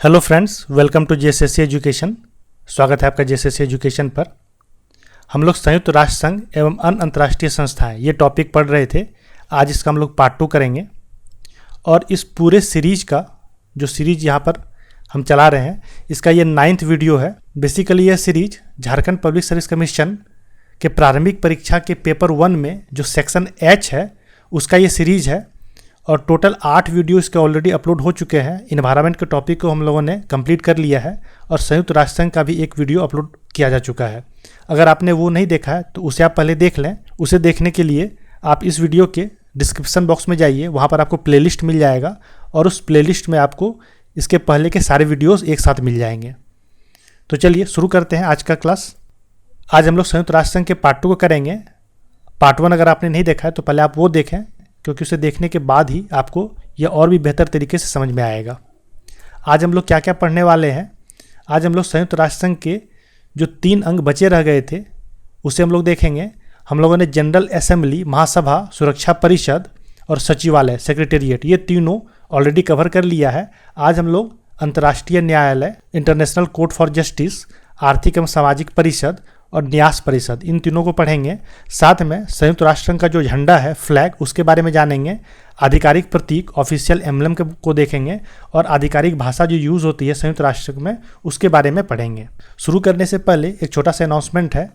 Hello friends, welcome to JSSC education. स्वागत है आपका जेएसएससी एजुकेशन पर। हम लोग संयुक्त राष्ट्र संघ एवं अन्य अंतर्राष्ट्रीय संस्थाएं ये टॉपिक पढ़ रहे थे। आज इसका हम लोग पार्ट 2 करेंगे और इस पूरे सीरीज का जो सीरीज यहाँ पर हम चला रहे हैं इसका ये 9th वीडियो है। बेसिकली यह series Jharkhand public service commission के प्रारंभिक परीक्षा के पेपर 1 में जो सेक्शन H है उसका ये सीरीज है और टोटल 8 वीडियो इसके ऑलरेडी अपलोड हो चुके हैं। इन्वायरमेंट के टॉपिक को हम लोगों ने कंप्लीट कर लिया है और संयुक्त राष्ट्र संघ का भी एक वीडियो अपलोड किया जा चुका है। अगर आपने वो नहीं देखा है तो उसे आप पहले देख लें। उसे देखने के लिए आप इस वीडियो के डिस्क्रिप्शन बॉक्स में जाइए, वहाँ पर आपको प्लेलिस्ट मिल जाएगा और उस प्लेलिस्ट में आपको इसके पहले के सारे वीडियोज़ एक साथ मिल जाएंगे। तो चलिए शुरू करते हैं आज का क्लास। आज हम लोग संयुक्त राष्ट्र संघ के पार्ट 2 को करेंगे। पार्ट 1 अगर आपने नहीं देखा है तो पहले आप वो देखें, क्योंकि उसे देखने के बाद ही आपको यह और भी बेहतर तरीके से समझ में आएगा। आज हम लोग क्या क्या पढ़ने वाले हैं। आज हम लोग संयुक्त राष्ट्र संघ के जो 3 अंग बचे रह गए थे उसे हम लोग देखेंगे। हम लोगों ने जनरल असेंबली, महासभा, सुरक्षा परिषद और सचिवालय, सेक्रेटेरिएट, ये तीनों ऑलरेडी कवर कर लिया है। आज हम लोग अंतर्राष्ट्रीय न्यायालय, इंटरनेशनल कोर्ट फॉर जस्टिस, आर्थिक एवं सामाजिक परिषद और न्यास परिषद, इन तीनों को पढ़ेंगे। साथ में संयुक्त राष्ट्र संघ का जो झंडा है, फ्लैग, उसके बारे में जानेंगे। आधिकारिक प्रतीक, ऑफिशियल एम्बलम को देखेंगे और आधिकारिक भाषा जो यूज़ होती है संयुक्त राष्ट्र संघ में उसके बारे में पढ़ेंगे। शुरू करने से पहले एक छोटा सा अनाउंसमेंट है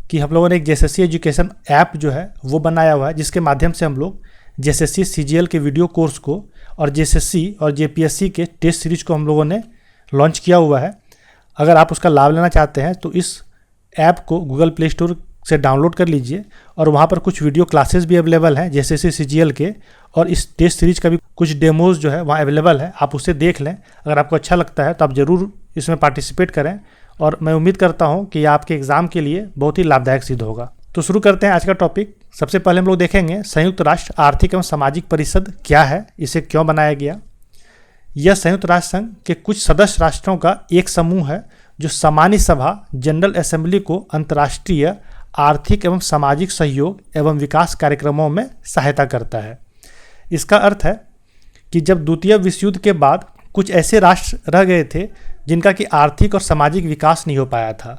कि हम लोगों ने एक जेएसएससी एजुकेशन ऐप जो है वो बनाया हुआ है, जिसके माध्यम से हम लोग जेएसएससी सीजीएल के वीडियो कोर्स को और जेएसएससी और जेपीएससी के टेस्ट सीरीज को हम लोगों ने लॉन्च किया हुआ है। अगर आप उसका लाभ लेना चाहते हैं तो इस ऐप को गूगल प्ले स्टोर से डाउनलोड कर लीजिए और वहाँ पर कुछ वीडियो क्लासेस भी अवेलेबल हैं जेएसएससी सीजीएल के, और इस टेस्ट सीरीज का भी कुछ डेमोज जो है वहाँ अवेलेबल है। आप उसे देख लें। अगर आपको अच्छा लगता है तो आप ज़रूर इसमें पार्टिसिपेट करें और मैं उम्मीद करता हूँ कि आपके एग्ज़ाम के लिए बहुत ही लाभदायक सिद्ध होगा। तो शुरू करते हैं आज का टॉपिक। सबसे पहले हम लोग देखेंगे संयुक्त राष्ट्र आर्थिक एवं सामाजिक परिषद क्या है, इसे क्यों बनाया गया। यह संयुक्त राष्ट्र संघ के कुछ सदस्य राष्ट्रों का एक समूह है जो सामान्य सभा, जनरल असेंबली को अंतर्राष्ट्रीय आर्थिक एवं सामाजिक सहयोग एवं विकास कार्यक्रमों में सहायता करता है। इसका अर्थ है कि जब द्वितीय विश्व युद्ध के बाद कुछ ऐसे राष्ट्र रह गए थे जिनका कि आर्थिक और सामाजिक विकास नहीं हो पाया था,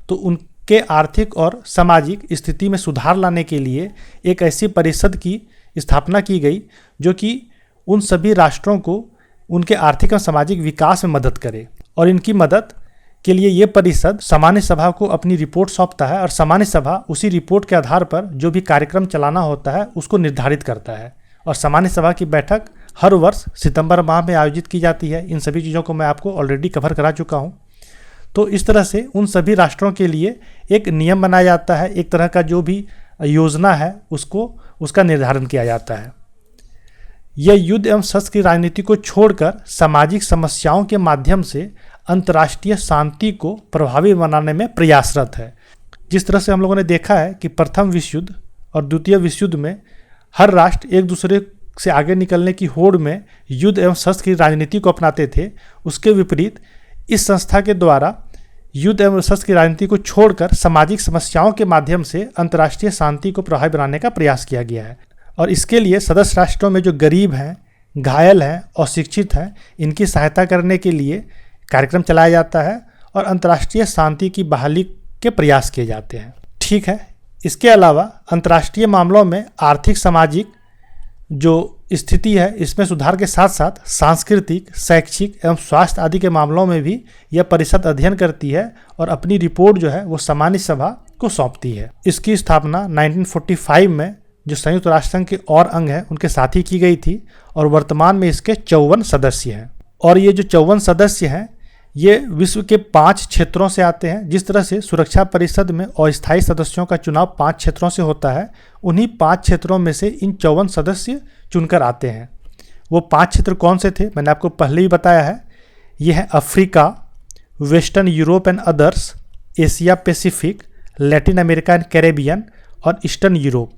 तो उनके आर्थिक और सामाजिक स्थिति में सुधार लाने के लिए एक ऐसी परिषद की स्थापना की गई जो कि उन सभी राष्ट्रों को उनके आर्थिक और सामाजिक विकास में मदद करे। और इनकी मदद के लिए ये परिषद सामान्य सभा को अपनी रिपोर्ट सौंपता है और सामान्य सभा उसी रिपोर्ट के आधार पर जो भी कार्यक्रम चलाना होता है उसको निर्धारित करता है। और सामान्य सभा की बैठक हर वर्ष सितंबर माह में आयोजित की जाती है। इन सभी चीज़ों को मैं आपको ऑलरेडी कवर करा चुका हूँ। तो इस तरह से उन सभी राष्ट्रों के लिए एक नियम बनाया जाता है, एक तरह का जो भी योजना है उसका निर्धारण किया जाता है। यह युद्ध एवं शस्त्र की राजनीति को छोड़कर सामाजिक समस्याओं के माध्यम से अंतर्राष्ट्रीय शांति को प्रभावी बनाने में प्रयासरत है। जिस तरह से हम लोगों ने देखा है कि प्रथम विश्व युद्ध और द्वितीय विश्व युद्ध में हर राष्ट्र एक दूसरे से आगे निकलने की होड़ में युद्ध एवं शस्त्र की राजनीति को अपनाते थे, उसके विपरीत इस संस्था के द्वारा युद्ध एवं शस्त्र की राजनीति को छोड़कर सामाजिक समस्याओं के माध्यम से अंतर्राष्ट्रीय शांति को प्रभावी बनाने का प्रयास किया गया है। और इसके लिए सदस्य राष्ट्रों में जो गरीब हैं, घायल हैं, अशिक्षित हैं, इनकी सहायता करने के लिए कार्यक्रम चलाया जाता है और अंतर्राष्ट्रीय शांति की बहाली के प्रयास किए जाते हैं। ठीक है, इसके अलावा अंतर्राष्ट्रीय मामलों में आर्थिक सामाजिक जो स्थिति है इसमें सुधार के साथ साथ सांस्कृतिक, शैक्षिक एवं स्वास्थ्य आदि के मामलों में भी यह परिषद अध्ययन करती है और अपनी रिपोर्ट जो है वो सामान्य सभा को सौंपती है। इसकी स्थापना 1945 में जो संयुक्त राष्ट्र संघ के और अंग हैं उनके साथ ही की गई थी और वर्तमान में इसके 54 सदस्य हैं। और ये जो 54 सदस्य हैं ये विश्व के 5 क्षेत्रों से आते हैं। जिस तरह से सुरक्षा परिषद में अस्थायी सदस्यों का चुनाव 5 क्षेत्रों से होता है, उन्हीं 5 क्षेत्रों में से इन 54 सदस्य चुनकर आते हैं। वो 5 क्षेत्र कौन से थे मैंने आपको पहले ही बताया है। ये है Africa, western Europe and others, Asia Pacific, Latin America and Caribbean और ईस्टर्न यूरोप।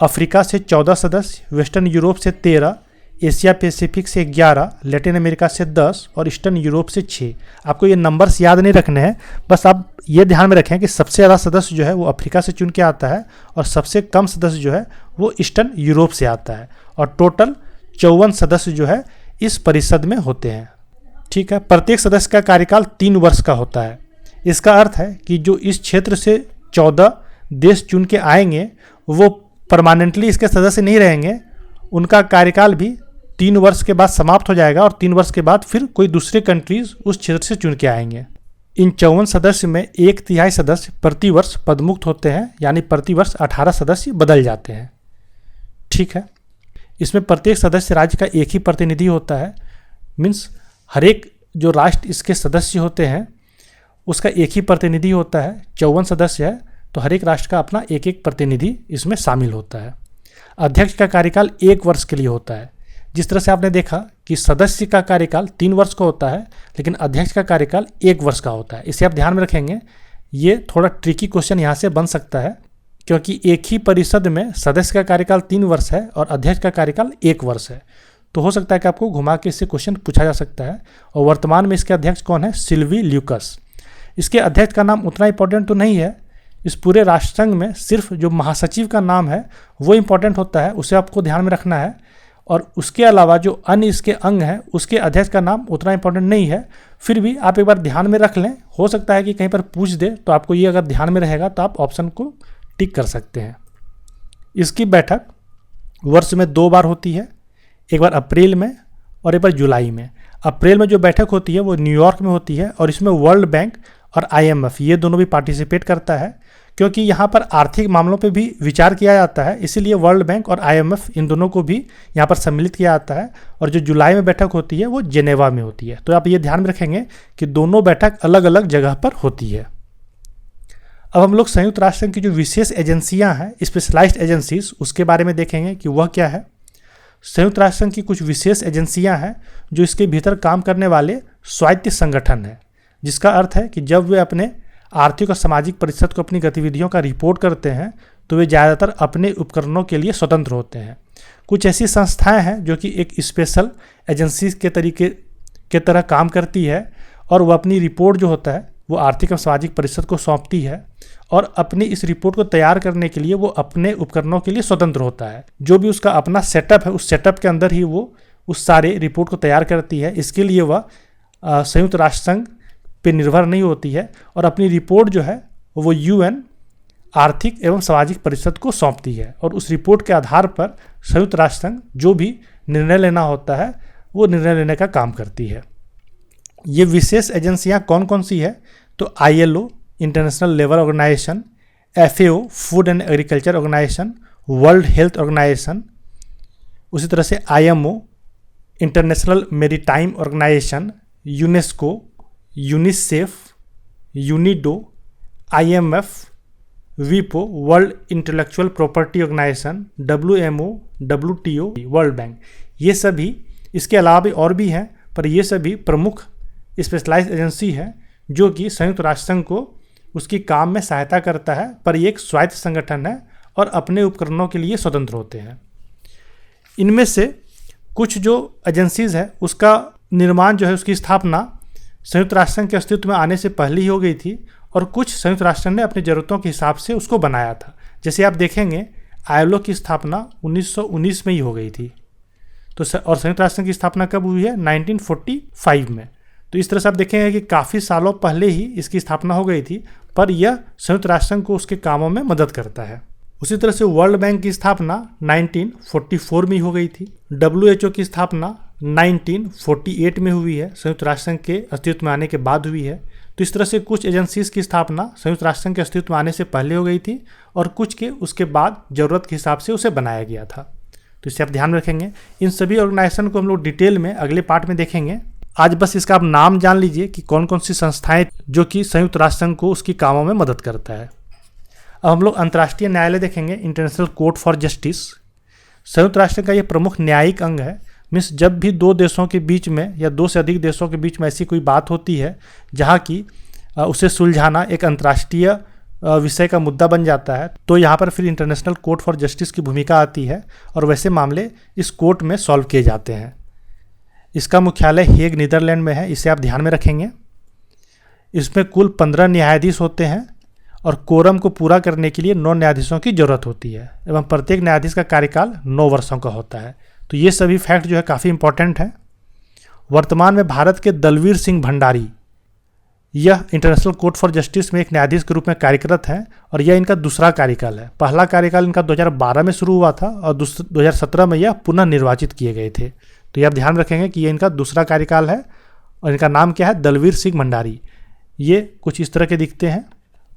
अफ्रीका से 14 सदस्य, वेस्टर्न यूरोप से 13, एशिया पैसिफिक से 11, लैटिन अमेरिका से 10 और ईस्टर्न यूरोप से 6। आपको ये नंबर्स याद नहीं रखने हैं, बस आप ये ध्यान में रखें कि सबसे ज़्यादा सदस्य जो है वो अफ्रीका से चुन के आता है और सबसे कम सदस्य जो है वो ईस्टर्न यूरोप से आता है। और टोटल 54 सदस्य जो है इस परिषद में होते हैं। ठीक है। प्रत्येक सदस्य का कार्यकाल 3 वर्ष का होता है। इसका अर्थ है कि जो इस क्षेत्र से 14 देश चुन के आएंगे वो परमानेंटली इसके सदस्य नहीं रहेंगे, उनका कार्यकाल भी 3 वर्ष के बाद समाप्त हो जाएगा और 3 वर्ष के बाद फिर कोई दूसरे कंट्रीज उस क्षेत्र से चुन के आएंगे। इन 54 सदस्य में 1/3 सदस्य प्रतिवर्ष पदमुक्त होते हैं, यानी प्रतिवर्ष 18 सदस्य बदल जाते हैं। ठीक है। इसमें प्रत्येक सदस्य राज्य का एक ही प्रतिनिधि होता है। मीन्स हर एक जो राष्ट्र इसके सदस्य होते हैं उसका एक ही प्रतिनिधि होता है। 54 सदस्य है तो हर एक राष्ट्र का अपना एक एक प्रतिनिधि इसमें शामिल होता है। अध्यक्ष का कार्यकाल 1 वर्ष के लिए होता है। जिस तरह से आपने देखा कि सदस्य का कार्यकाल 3 वर्ष का होता है, लेकिन अध्यक्ष का कार्यकाल 1 वर्ष का होता है। इसे आप ध्यान में रखेंगे। ये थोड़ा ट्रिकी क्वेश्चन यहाँ से बन सकता है, क्योंकि एक ही परिषद में सदस्य का कार्यकाल 3 वर्ष है और अध्यक्ष का कार्यकाल 1 वर्ष है। तो हो सकता है कि आपको घुमा के इससे क्वेश्चन पूछा जा सकता है। और वर्तमान में इसके अध्यक्ष कौन है? सिल्वी ल्यूकस। इसके अध्यक्ष का नाम उतना इंपॉर्टेंट तो नहीं है। इस पूरे राष्ट्रसंघ में सिर्फ जो महासचिव का नाम है वो इंपॉर्टेंट होता है, उसे आपको ध्यान में रखना है। और उसके अलावा जो अन्य इसके अंग हैं उसके अध्यक्ष का नाम उतना इंपॉर्टेंट नहीं है। फिर भी आप एक बार ध्यान में रख लें, हो सकता है कि कहीं पर पूछ दे, तो आपको ये अगर ध्यान में रहेगा तो आप ऑप्शन को टिक कर सकते हैं। इसकी बैठक वर्ष में 2 बार होती है, एक बार अप्रैल में और एक बार जुलाई में। अप्रैल में जो बैठक होती है वो न्यूयॉर्क में होती है और इसमें वर्ल्ड बैंक और IMF ये दोनों भी पार्टिसिपेट करता है, क्योंकि यहाँ पर आर्थिक मामलों पे भी विचार किया जाता है। इसीलिए वर्ल्ड बैंक और IMF इन दोनों को भी यहाँ पर सम्मिलित किया जाता है। और जो जुलाई में बैठक होती है वो जेनेवा में होती है। तो आप ये ध्यान में रखेंगे कि दोनों बैठक अलग अलग जगह पर होती है। अब हम लोग संयुक्त राष्ट्र संघ की जो विशेष एजेंसियाँ हैं, स्पेशलाइज्ड एजेंसीज, उसके बारे में देखेंगे कि वह क्या है। संयुक्त राष्ट्र संघ की कुछ विशेष एजेंसियाँ हैं जो इसके भीतर काम करने वाले स्वायत्त संगठन हैं, जिसका अर्थ है कि जब वे अपने आर्थिक और सामाजिक परिषद को अपनी गतिविधियों का रिपोर्ट करते हैं तो वे ज़्यादातर अपने उपकरणों के लिए स्वतंत्र होते हैं। कुछ ऐसी संस्थाएं हैं जो कि एक स्पेशल एजेंसी के तरीके के तरह काम करती है और वह अपनी रिपोर्ट जो होता है वो आर्थिक और सामाजिक परिषद को सौंपती है और अपनी इस रिपोर्ट को तैयार करने के लिए वो अपने उपकरणों के लिए स्वतंत्र होता है। जो भी उसका अपना सेटअप है उस सेटअप के अंदर ही वो उस सारे रिपोर्ट को तैयार करती है। इसके लिए वह संयुक्त राष्ट्र संघ पे निर्भर नहीं होती है और अपनी रिपोर्ट जो है वो UN आर्थिक एवं सामाजिक परिषद को सौंपती है और उस रिपोर्ट के आधार पर संयुक्त राष्ट्र संघ जो भी निर्णय लेना होता है वो निर्णय लेने का काम करती है। ये विशेष एजेंसियां कौन कौन सी है? तो ILO international labour organization, FAO food and agriculture organization, world health organization, उसी तरह से IMO international maritime organization, UNESCO, UNICEF, UNIDO, IMF, WIPO world intellectual property organization, WMO, WTO, world bank. ये सभी, इसके अलावा भी और भी हैं, पर ये सभी प्रमुख स्पेशलाइज्ड एजेंसी है जो कि संयुक्त राष्ट्र संघ को उसकी काम में सहायता करता है, पर ये एक स्वायत्त संगठन है और अपने उपकरणों के लिए स्वतंत्र होते हैं। इनमें से कुछ जो एजेंसीज है उसका निर्माण जो है, उसकी स्थापना संयुक्त राष्ट्र संघ के अस्तित्व में आने से पहले ही हो गई थी और कुछ संयुक्त राष्ट्र ने अपनी ज़रूरतों के हिसाब से उसको बनाया था। जैसे आप देखेंगे ILO की स्थापना 1919 में ही हो गई थी, तो और संयुक्त राष्ट्र संघ की स्थापना कब हुई है? 1945 में। तो इस तरह से आप देखेंगे कि काफ़ी सालों पहले ही इसकी स्थापना हो गई थी, पर यह संयुक्त राष्ट्र संघ को उसके कामों में मदद करता है। उसी तरह से वर्ल्ड बैंक की स्थापना 1944 में हो गई थी। WHO की स्थापना 1948 में हुई है, संयुक्त राष्ट्र संघ के अस्तित्व में आने के बाद हुई है। तो इस तरह से कुछ एजेंसीज की स्थापना संयुक्त राष्ट्र संघ के अस्तित्व में आने से पहले हो गई थी और कुछ के उसके बाद ज़रूरत के हिसाब से उसे बनाया गया था। तो इसे आप ध्यान रखेंगे। इन सभी ऑर्गेनाइजेशन को हम लोग डिटेल में अगले पार्ट में देखेंगे। आज बस इसका आप नाम जान लीजिए कि कौन कौन सी संस्थाएं जो कि संयुक्त राष्ट्र संघ को उसकी कामों में मदद करता है। अब हम लोग अंतर्राष्ट्रीय न्यायालय देखेंगे, इंटरनेशनल कोर्ट फॉर जस्टिस। संयुक्त राष्ट्र का ये प्रमुख न्यायिक अंग है। मीन्स जब भी 2 देशों के बीच में या 2 से अधिक देशों के बीच में ऐसी कोई बात होती है जहाँ की उसे सुलझाना एक अंतर्राष्ट्रीय विषय का मुद्दा बन जाता है, तो यहाँ पर फिर इंटरनेशनल कोर्ट फॉर जस्टिस की भूमिका आती है और वैसे मामले इस कोर्ट में सॉल्व किए जाते हैं। इसका मुख्यालय हेग नीदरलैंड में है, इसे आप ध्यान में रखेंगे। इसमें कुल 15 न्यायाधीश होते हैं और कोरम को पूरा करने के लिए 9 न्यायाधीशों की जरूरत होती है एवं प्रत्येक न्यायाधीश का कार्यकाल 9 वर्षों का होता है। तो ये सभी फैक्ट जो है काफ़ी इंपॉर्टेंट है। वर्तमान में भारत के दलवीर सिंह भंडारी, यह इंटरनेशनल कोर्ट फॉर जस्टिस में एक न्यायाधीश के रूप में कार्यरत हैं और यह इनका दूसरा कार्यकाल है। पहला कार्यकाल इनका 2012 में शुरू हुआ था और 2017 में यह पुनः निर्वाचित किए गए थे। तो यह ध्यान रखेंगे कि ये इनका दूसरा कार्यकाल है और इनका नाम क्या है, दलवीर सिंह भंडारी। ये कुछ इस तरह के दिखते हैं।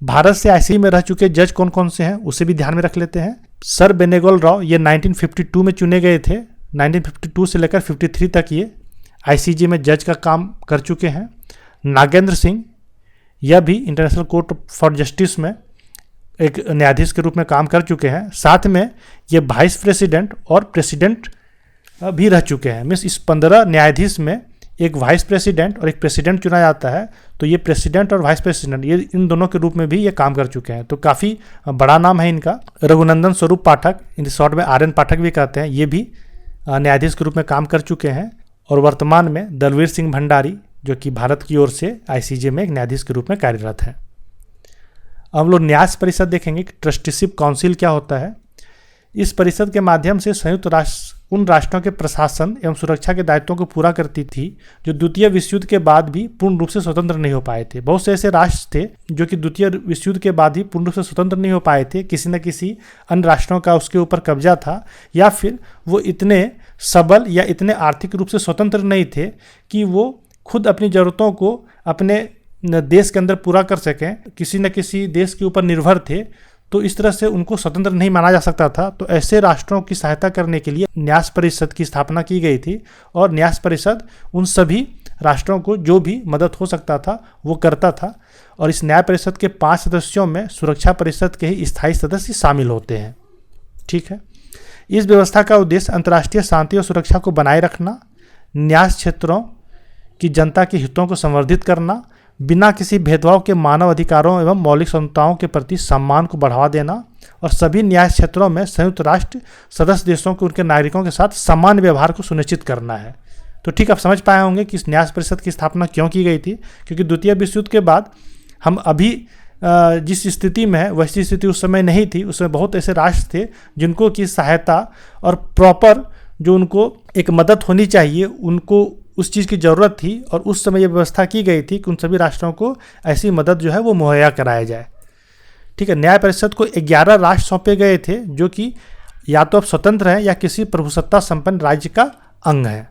भारत से आईसीजे में रह चुके जज कौन कौन से हैं उसे भी ध्यान में रख लेते हैं। सर बेनेगल राव, ये 1952 में चुने गए थे। 1952 से लेकर 53 तक ये आईसीजे में जज का काम कर चुके हैं। नागेंद्र सिंह, यह भी इंटरनेशनल कोर्ट फॉर जस्टिस में एक न्यायाधीश के रूप में काम कर चुके हैं। साथ में ये वाइस प्रेसिडेंट और प्रेसिडेंट भी रह चुके हैं। मीन्स इस 15 न्यायाधीश में एक वाइस प्रेसिडेंट और एक प्रेसिडेंट चुना जाता है। तो ये प्रेसिडेंट और वाइस प्रेसिडेंट, ये इन दोनों के रूप में भी ये काम कर चुके हैं। तो काफ़ी बड़ा नाम है इनका। रघुनंदन स्वरूप पाठक, इन शॉर्ट में आर एन पाठक भी कहते हैं, ये भी न्यायाधीश के रूप में काम कर चुके हैं। और वर्तमान में दलवीर सिंह भंडारी, जो कि भारत की ओर से आईसीजे में एक न्यायाधीश के रूप में कार्यरत है। अब हम लोग न्यास परिषद देखेंगे कि ट्रस्टीशिप काउंसिल क्या होता है। इस परिषद के माध्यम से संयुक्त राष्ट्र उन राष्ट्रों के प्रशासन एवं सुरक्षा के दायित्वों को पूरा करती थी जो द्वितीय विश्व युद्ध के बाद भी पूर्ण रूप से स्वतंत्र नहीं हो पाए थे। बहुत से ऐसे राष्ट्र थे जो कि द्वितीय विश्व युद्ध के बाद ही पूर्ण रूप से स्वतंत्र नहीं हो पाए थे। किसी न किसी अन्य राष्ट्रों का उसके ऊपर कब्जा था, या फिर वो इतने सबल या इतने आर्थिक रूप से स्वतंत्र नहीं थे कि वो खुद अपनी ज़रूरतों को अपने देश के अंदर पूरा कर सकें, किसी न किसी देश के ऊपर निर्भर थे। तो इस तरह से उनको स्वतंत्र नहीं माना जा सकता था। तो ऐसे राष्ट्रों की सहायता करने के लिए न्यास परिषद की स्थापना की गई थी और न्यास परिषद उन सभी राष्ट्रों को जो भी मदद हो सकता था वो करता था। और इस न्याय परिषद के 5 सदस्यों में सुरक्षा परिषद के ही स्थायी सदस्य शामिल होते हैं। ठीक है। इस व्यवस्था का उद्देश्य अंतर्राष्ट्रीय शांति और सुरक्षा को बनाए रखना, न्यास क्षेत्रों की जनता के हितों को संवर्धित करना, बिना किसी भेदभाव के मानव अधिकारों एवं मौलिक स्वतंत्रताओं के प्रति सम्मान को बढ़ावा देना और सभी न्याय क्षेत्रों में संयुक्त राष्ट्र सदस्य देशों को उनके नागरिकों के साथ समान व्यवहार को सुनिश्चित करना है। तो ठीक, आप समझ पाए होंगे कि इस न्याय परिषद की स्थापना क्यों की गई थी। क्योंकि द्वितीय विश्व युद्ध के बाद हम अभी जिस स्थिति में है वैसी स्थिति उस समय नहीं थी। उसमें बहुत ऐसे राष्ट्र थे जिनको की सहायता और प्रॉपर जो उनको एक मदद होनी चाहिए, उनको उस चीज़ की ज़रूरत थी। और उस समय ये व्यवस्था की गई थी कि उन सभी राष्ट्रों को ऐसी मदद जो है वो मुहैया कराया जाए। ठीक है। न्याय परिषद को 11 राष्ट्र सौंपे गए थे जो कि या तो अब स्वतंत्र हैं या किसी प्रभुसत्ता संपन्न राज्य का अंग है।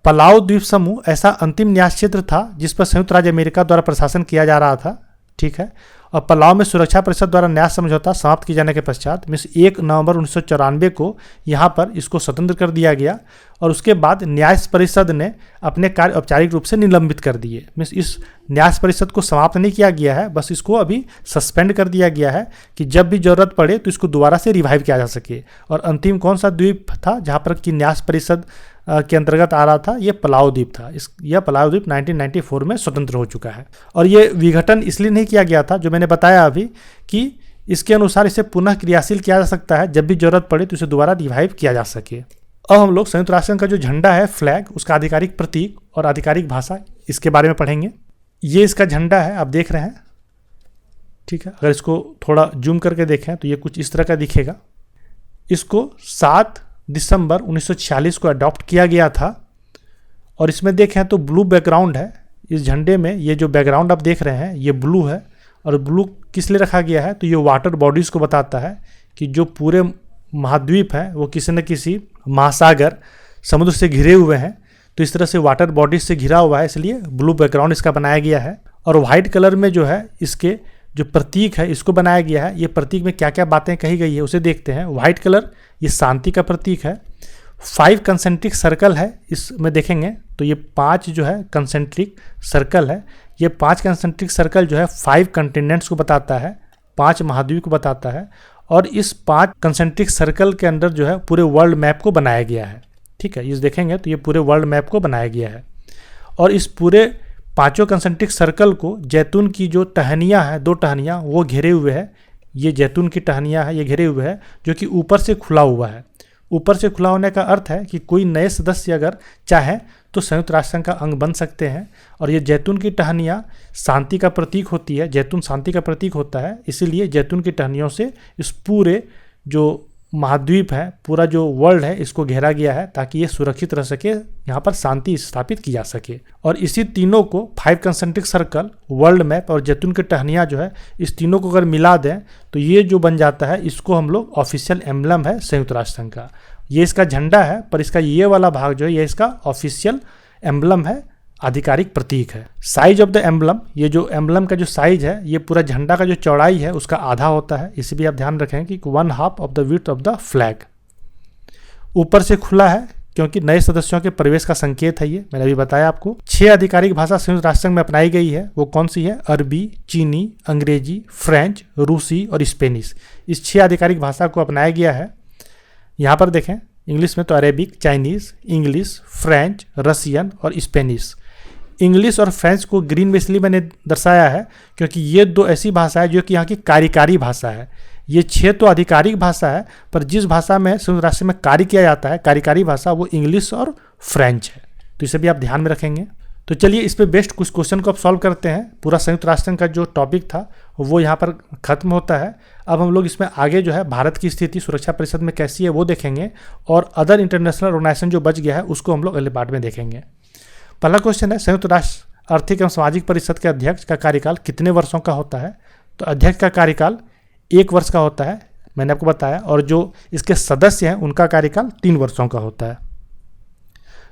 पलाऊ द्वीप समूह ऐसा अंतिम न्यास क्षेत्र था जिस पर संयुक्त राज्य अमेरिका द्वारा प्रशासन किया जा रहा था। ठीक है। और पलाऊ में सुरक्षा परिषद द्वारा न्यास समझौता समाप्त किए जाने के पश्चात 1 नवंबर 1994 को यहाँ पर इसको स्वतंत्र कर दिया गया। और उसके बाद न्याय परिषद ने अपने कार्य औपचारिक रूप से निलंबित कर दिए। इस न्याय परिषद को समाप्त नहीं किया गया है, बस इसको अभी सस्पेंड कर दिया गया है कि जब भी जरूरत पड़े तो इसको दोबारा से रिवाइव किया जा सके। और अंतिम कौन सा द्वीप था जहाँ पर कि न्याय परिषद के अंतर्गत आ रहा था, ये पलाऊ द्वीप था। यह पलाऊ द्वीप 1994 में स्वतंत्र हो चुका है। और ये विघटन इसलिए नहीं किया गया था, जो मैंने बताया अभी, कि इसके अनुसार इसे पुनः क्रियाशील किया जा सकता है, जब भी जरूरत पड़े तो इसे दोबारा रिवाइव किया जा सके। अब हम लोग संयुक्त राष्ट्र का जो झंडा है, फ्लैग, उसका आधिकारिक प्रतीक और आधिकारिक भाषा, इसके बारे में पढ़ेंगे। ये इसका झंडा है, आप देख रहे हैं। ठीक है। अगर इसको थोड़ा जूम करके देखें तो ये कुछ इस तरह का दिखेगा। इसको 7 दिसंबर 1946 को अडॉप्ट किया गया था। और इसमें देखें तो ब्लू बैकग्राउंड है इस झंडे में। ये जो बैकग्राउंड आप देख रहे हैं ये ब्लू है। और ब्लू किस लिए रखा गया है, तो ये वाटर बॉडीज़ को बताता है कि जो पूरे महाद्वीप है वो किसी न किसी महासागर, समुद्र से घिरे हुए हैं। तो इस तरह से वाटर बॉडीज से घिरा हुआ है, इसलिए ब्लू बैकग्राउंड इसका बनाया गया है। और वाइट कलर में जो है इसके जो प्रतीक है इसको बनाया गया है। ये प्रतीक में क्या क्या बातें कही गई है उसे देखते हैं। वाइट कलर ये शांति का प्रतीक है। 5 कंसेंट्रिक सर्कल है इसमें देखेंगे तो ये 5 जो है कंसेंट्रिक सर्कल है। ये 5 कंसेंट्रिक सर्कल जो है 5 कंटिनेंट्स को बताता है, 5 महाद्वीप को बताता है। और इस 5 कंसेंट्रिक सर्कल के अंदर जो है पूरे वर्ल्ड मैप को बनाया गया है। ठीक है। इस देखेंगे तो ये पूरे वर्ल्ड मैप को बनाया गया है। और इस पूरे 5 कंसेंट्रिक सर्कल को जैतून की जो टहनियाँ हैं, 2 टहनियाँ, वो घेरे हुए है। ये जैतून की टहनियाँ है, ये घेरे हुए है, जो कि ऊपर से खुला हुआ है। ऊपर से खुला होने का अर्थ है कि कोई नए सदस्य अगर चाहे तो संयुक्त राष्ट्र संघ का अंग बन सकते हैं। और ये जैतून की टहनियाँ शांति का प्रतीक होती है, जैतून शांति का प्रतीक होता है, इसीलिए जैतून की टहनियों से इस पूरे जो महाद्वीप है, पूरा जो वर्ल्ड है, इसको घेरा गया है ताकि ये सुरक्षित रह सके, यहाँ पर शांति स्थापित की जा सके। और इसी तीनों को 5 कंसेंट्रिक सर्कल, वर्ल्ड मैप और जैतून की टहनियाँ जो है, इस तीनों को अगर मिला दें तो ये जो बन जाता है, इसको हम लोग ऑफिशियल एम्बलम है संयुक्त राष्ट्र संघ का। ये इसका झंडा है, पर इसका ये वाला भाग जो है, ये इसका ऑफिशियल एम्बलम है, आधिकारिक प्रतीक है। साइज ऑफ द एम्बलम, ये जो एम्बलम का जो साइज है, ये पूरा झंडा का जो चौड़ाई है उसका आधा होता है। इसे भी आप ध्यान रखें कि 1/2 of the width of the flag. ऊपर से खुला है क्योंकि नए सदस्यों के प्रवेश का संकेत है। ये मैंने अभी बताया आपको। 6 आधिकारिक भाषा संयुक्त राष्ट्र संघ में अपनाई गई है। वो कौन सी है? अरबी, चीनी, अंग्रेजी, फ्रेंच, रूसी और स्पेनिश। इस 6 आधिकारिक भाषा को अपनाया गया है। यहाँ पर देखें, इंग्लिश में तो Arabic, Chinese, English, French, Russian और स्पेनिश। इंग्लिश और फ्रेंच को ग्रीन में इसलिए मैंने दर्शाया है क्योंकि ये 2 ऐसी भाषा है जो कि यहाँ की कार्यकारी भाषा है। ये 6 तो आधिकारिक भाषा है, पर जिस भाषा में संयुक्त राष्ट्र में कार्य किया जाता है, कार्यकारी भाषा, वो इंग्लिश और फ्रेंच है। तो इसे भी आप ध्यान में रखेंगे। तो चलिए इस पे बेस्ड कुछ क्वेश्चन को आप सॉल्व करते हैं। पूरा संयुक्त राष्ट्र का जो टॉपिक था वो यहाँ पर खत्म होता है। अब हम लोग इसमें आगे जो है भारत की स्थिति सुरक्षा परिषद में कैसी है वो देखेंगे, और अदर इंटरनेशनल ऑर्गेनाइजेशन जो बच गया है उसको हम लोग अगले पार्ट में देखेंगे। पहला क्वेश्चन है, संयुक्त राष्ट्र आर्थिक एवं सामाजिक परिषद के अध्यक्ष का कार्यकाल कितने वर्षों का होता है? तो अध्यक्ष का कार्यकाल 1 वर्ष का होता है, मैंने आपको बताया। और जो इसके सदस्य हैं उनका कार्यकाल 3 वर्षों का होता है।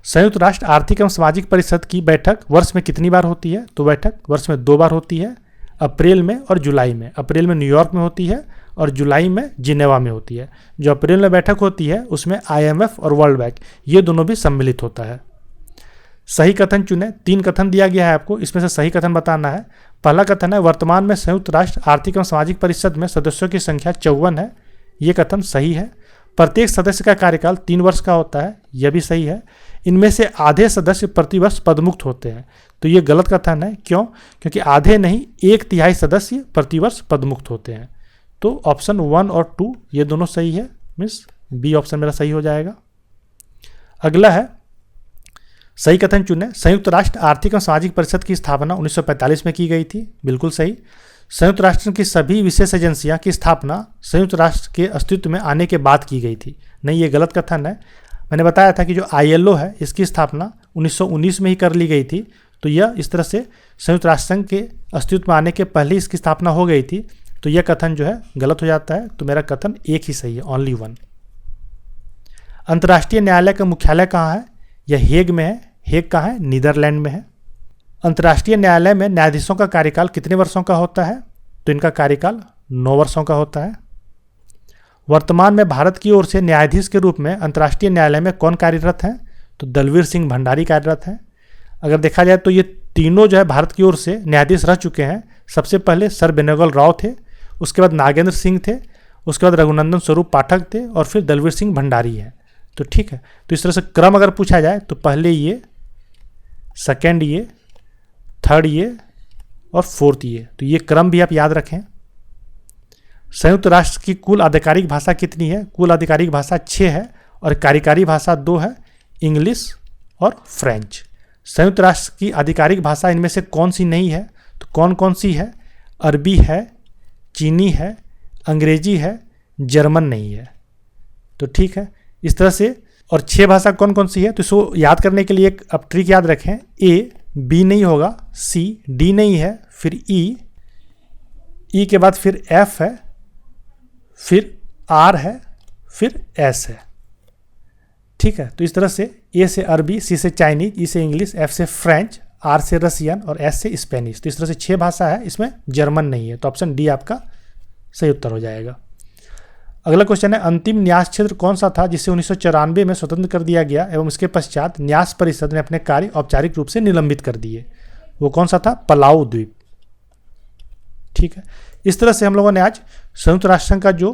संयुक्त राष्ट्र आर्थिक एवं सामाजिक परिषद की बैठक वर्ष में कितनी बार होती है? तो बैठक वर्ष में 2 बार होती है, अप्रैल में और जुलाई में। अप्रैल में न्यूयॉर्क में होती है और जुलाई में जिनेवा में होती है। जो अप्रैल में बैठक होती है उसमें IMF और वर्ल्ड बैंक, ये दोनों भी सम्मिलित होता है। सही कथन चुने। 3 कथन दिया गया है आपको, इसमें से सही कथन बताना है। पहला कथन है, वर्तमान में संयुक्त राष्ट्र आर्थिक एवं सामाजिक परिषद में सदस्यों की संख्या 54 है। ये कथन सही है। प्रत्येक सदस्य का कार्यकाल 3 वर्ष का होता है, यह भी सही है। इनमें से आधे सदस्य प्रतिवर्ष पदमुक्त होते हैं, तो ये गलत कथन है। क्यों? क्योंकि आधे नहीं, 1/3 सदस्य प्रतिवर्ष पदमुक्त होते हैं। तो ऑप्शन 1 और 2 ये दोनों सही है, मीन्स बी ऑप्शन मेरा सही हो जाएगा। अगला है, सही कथन चुने। संयुक्त राष्ट्र आर्थिक एवं सामाजिक परिषद की स्थापना 1945 में की गई थी, बिल्कुल सही। संयुक्त राष्ट्र की सभी विशेष एजेंसियां की स्थापना संयुक्त राष्ट्र के अस्तित्व में आने के बाद की गई थी, नहीं, ये गलत कथन है। मैंने बताया था कि जो ILO है इसकी स्थापना 1919 में ही कर ली गई थी, तो यह इस तरह से संयुक्त राष्ट्र संघ के अस्तित्व में आने के पहले इसकी स्थापना हो गई थी, तो यह कथन जो है गलत हो जाता है। तो मेरा कथन 1 ही सही है, ओनली 1। अंतर्राष्ट्रीय न्यायालय का मुख्यालय कहाँ है? यह हेग में है। हेग कहाँ है? नीदरलैंड में है। अंतर्राष्ट्रीय न्यायालय में न्यायाधीशों का कार्यकाल कितने वर्षों का होता है? तो इनका कार्यकाल 9 वर्षों का होता है। वर्तमान में भारत की ओर से न्यायाधीश के रूप में अंतर्राष्ट्रीय न्यायालय में कौन कार्यरत हैं? तो दलवीर सिंह भंडारी कार्यरत हैं। अगर देखा जाए तो ये तीनों जो है भारत की ओर से न्यायाधीश रह चुके हैं। सबसे पहले सर बेनेगल राव थे, उसके बाद नागेंद्र सिंह थे, उसके बाद रघुनंदन स्वरूप पाठक थे, और फिर दलवीर सिंह भंडारी है। तो ठीक है, तो इस तरह से क्रम अगर पूछा जाए तो पहले ये, सेकेंड ये, थर्ड ये और फोर्थ ये, तो ये क्रम भी आप याद रखें। संयुक्त राष्ट्र की कुल आधिकारिक भाषा कितनी है? कुल आधिकारिक भाषा 6 है और कार्यकारी भाषा 2 है, इंग्लिश और फ्रेंच। संयुक्त राष्ट्र की आधिकारिक भाषा इनमें से कौन सी नहीं है? तो कौन कौन सी है? अरबी है, चीनी है, अंग्रेजी है, जर्मन नहीं है। तो ठीक है, इस तरह से। और 6 भाषा कौन कौन सी है? तो इसको याद करने के लिए एक अब ट्रिक याद रखें। ए, बी नहीं होगा, सी, डी नहीं है, फिर ई के बाद फिर एफ है, फिर आर है, फिर एस है। ठीक है, तो इस तरह से ए से अरबी, सी से चाइनीज, ई से इंग्लिश, एफ से फ्रेंच, आर से रसियन और एस से स्पेनिश। तो इस तरह से 6 भाषा है, इसमें जर्मन नहीं है, तो ऑप्शन डी आपका सही उत्तर हो जाएगा। अगला क्वेश्चन है, अंतिम न्यास क्षेत्र कौन सा था जिसे 1994 में स्वतंत्र कर दिया गया एवं इसके पश्चात न्यास परिषद ने अपने कार्य औपचारिक रूप से निलंबित कर दिए? वो कौन सा था? पलाऊ द्वीप। ठीक है, इस तरह से हम लोगों ने आज संयुक्त राष्ट्र संघ का जो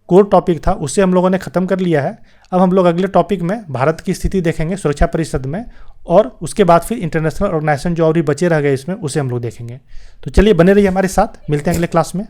कोर टॉपिक था उसे हम लोगों ने खत्म कर लिया है। अब हम लोग अगले टॉपिक में भारत की स्थिति देखेंगे सुरक्षा परिषद में, और उसके बाद फिर इंटरनेशनल ऑर्गेनाइजेशन जो और भी बचे रह गए इसमें, उसे हम लोग देखेंगे। तो चलिए बने रहिए हमारे साथ, मिलते हैं अगले क्लास में।